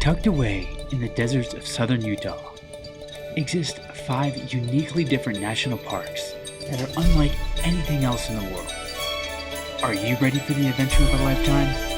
Tucked away in the deserts of southern Utah exist 5 uniquely different national parks that are unlike anything else in the world. Are you ready for the adventure of a lifetime?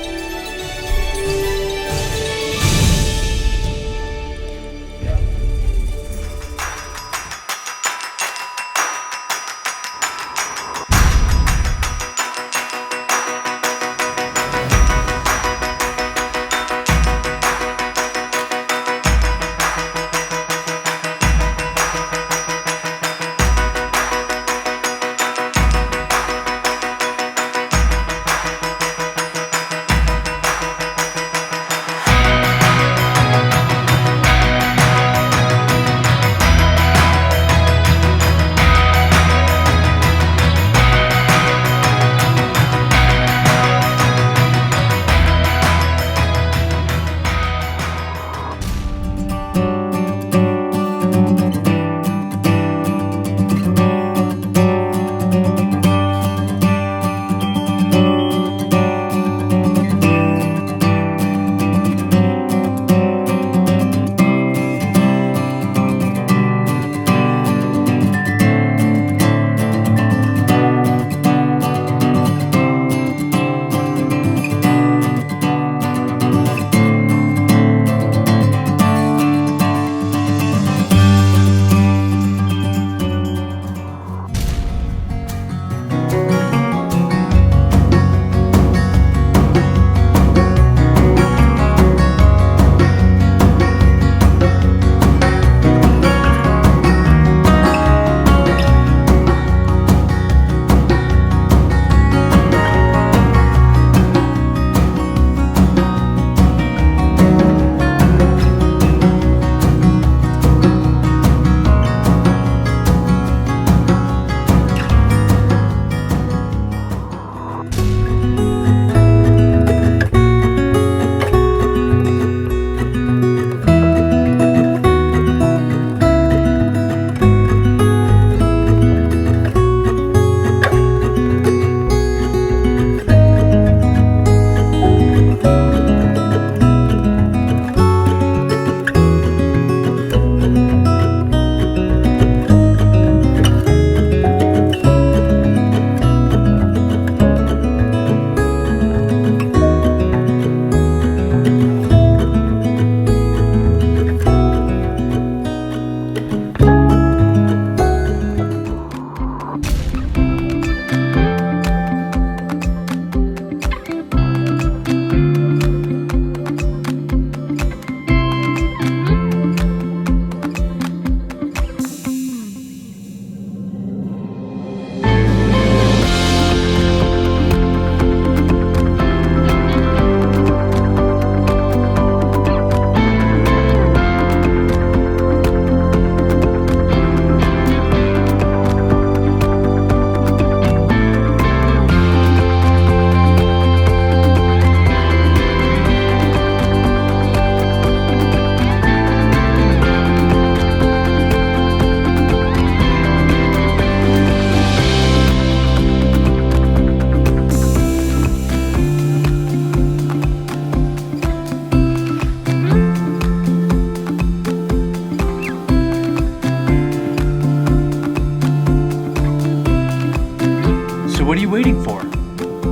So what are you waiting for?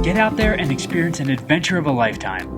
Get out there and experience an adventure of a lifetime.